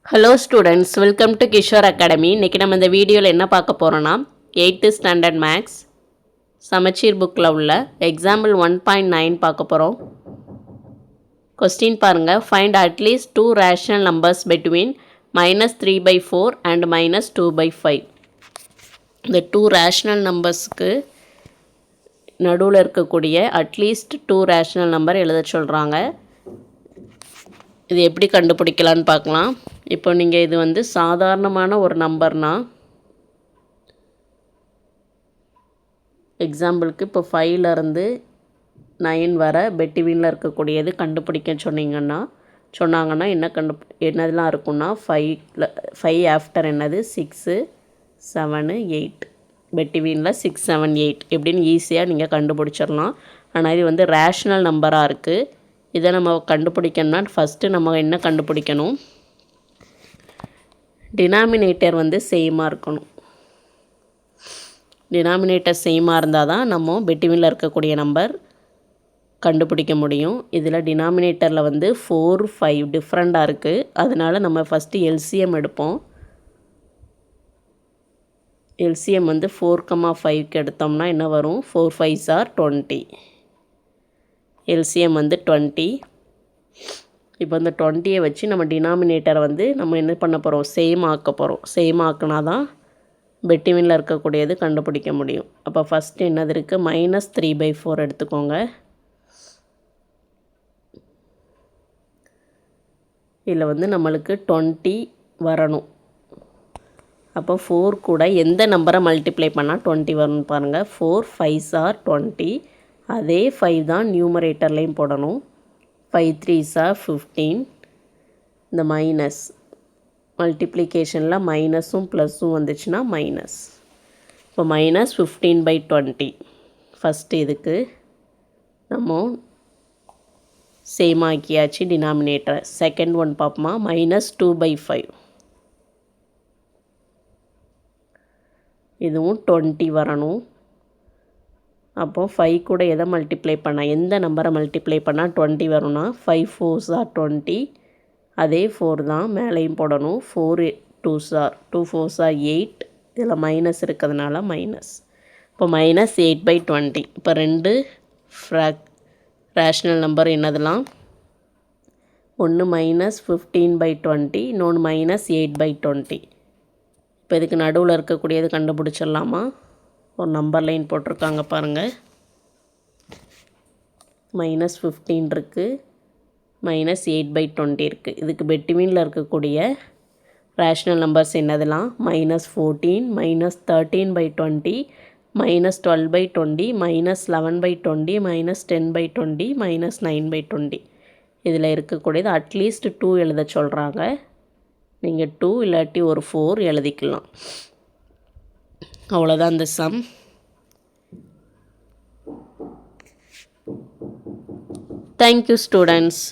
Hello students, welcome to Kishore academy. இன்றைக்கி நம்ம இந்த வீடியோவில் என்ன பார்க்க போகிறோன்னா 8th ஸ்டாண்டர்ட் மேக்ஸ் சமச்சீர் புக்கில் உள்ள எக்ஸாம்பிள் 1.9 பார்க்க போகிறோம். கொஸ்டின் பாருங்கள். Find at least 2 rational numbers between -3/4 and -2/5. இந்த 2 ரேஷனல் நம்பர்ஸுக்கு நடுவில் இருக்கக்கூடிய அட்லீஸ்ட் 2 ரேஷனல் நம்பர் எழுத சொல்கிறாங்க. இது எப்படி கண்டுபிடிக்கலான்னு பார்க்கலாம். இப்போ நீங்கள் இது சாதாரணமான ஒரு நம்பர்னால், எக்ஸாம்பிளுக்கு இப்போ 5லேருந்து 9 வர பெட்டிவீனில் இருக்கக்கூடியது கண்டுபிடிக்க சொன்னாங்கன்னா என்னதெல்லாம் இருக்குன்னா 5 ஆஃப்டர் என்னது 6, 7, 8 பெட்டிவீனில் 6, 7, 8 எப்படின்னு ஈஸியாக நீங்கள் கண்டுபிடிச்சிடலாம். ஆனால் இது ரேஷ்னல் நம்பராக இருக்குது. இதை நம்ம கண்டுபிடிக்கணும்னா ஃபஸ்ட்டு நம்ம என்ன கண்டுபிடிக்கணும், டினாமினேட்டர் சேமாக இருக்கணும். டினாமினேட்டர் சேமாக இருந்தால் தான் நம்ம பெட்டிவீனில் இருக்கக்கூடிய நம்பர் கண்டுபிடிக்க முடியும். இதில் டினாமினேட்டரில் 4, 5 டிஃப்ரெண்ட்டாக இருக்குது. அதனால் நம்ம ஃபஸ்ட்டு எல்சிஎம் எடுப்போம். எல்சிஎம் 4,5க்கு எடுத்தோம்னா என்ன வரும், 4 5s are 20. எல்சிஎம் 20. இப்போ இந்த 20யை வச்சு நம்ம டினாமினேட்டரை நம்ம என்ன பண்ண போகிறோம், சேம் ஆக்க போகிறோம். சேம் ஆக்கினா தான் பெட்டிவீனில் இருக்கக்கூடியது கண்டுபிடிக்க முடியும். அப்போ ஃபஸ்ட்டு என்னது இருக்குது, -3/4 எடுத்துக்கோங்க. இதில் நம்மளுக்கு 20 வரணும். அப்போ 4 கூட எந்த நம்பரை மல்டிப்ளை பண்ணால் 20 வரும்னு பாருங்கள். 4 5s are 20. அதே 5 தான் நியூமரேட்டர்லேயும் போடணும். 5 3s are 15. இந்த மைனஸ் மல்டிப்ளிகேஷனில் மைனஸும் ப்ளஸ்ஸும் வந்துச்சுன்னா மைனஸ். இப்போ -15/20. ஃபஸ்ட்டு இதுக்கு நம்ம சேம் ஆக்கியாச்சு டினாமினேட்டர். செகண்ட் ஒன் பார்ப்போமா, -2/5. இதுவும் 20 வரணும். அப்போது 5 கூட எதை மல்டிப்ளை பண்ணால், எந்த நம்பரை மல்டிப்ளை பண்ணால் 20 வரும்னா 5 4s are 20. அதே 4 தான் மேலேயும் போடணும். 4 2 4s are 8. இதில் மைனஸ் இருக்கிறதுனால மைனஸ். இப்போ -8/20. இப்போ 2 ரேஷ்னல் நம்பர் என்னதெல்லாம், ஒன்று -15/20, இன்னொன்று -8/20. இப்போ இதுக்கு நடுவில் இருக்கக்கூடியது கண்டுபிடிச்சிடலாமா. ஒரு நம்பர் லைன் போட்டிருக்காங்க பாருங்கள். -15 இருக்குது, -8/20 இருக்குது. இதுக்கு பெட்டிவீனில் இருக்கக்கூடிய ரேஷ்னல் நம்பர்ஸ் என்னதெல்லாம், -14, -13/20, -12/20, -11/20, -10/20, -9/20. இதில் இருக்கக்கூடியது அட்லீஸ்ட் 2 எழுத சொல்கிறாங்க. நீங்கள் 2 இல்லாட்டி ஒரு 4 எழுதிக்கலாம். அவ்வளோதான் இந்த சம். Thank you students.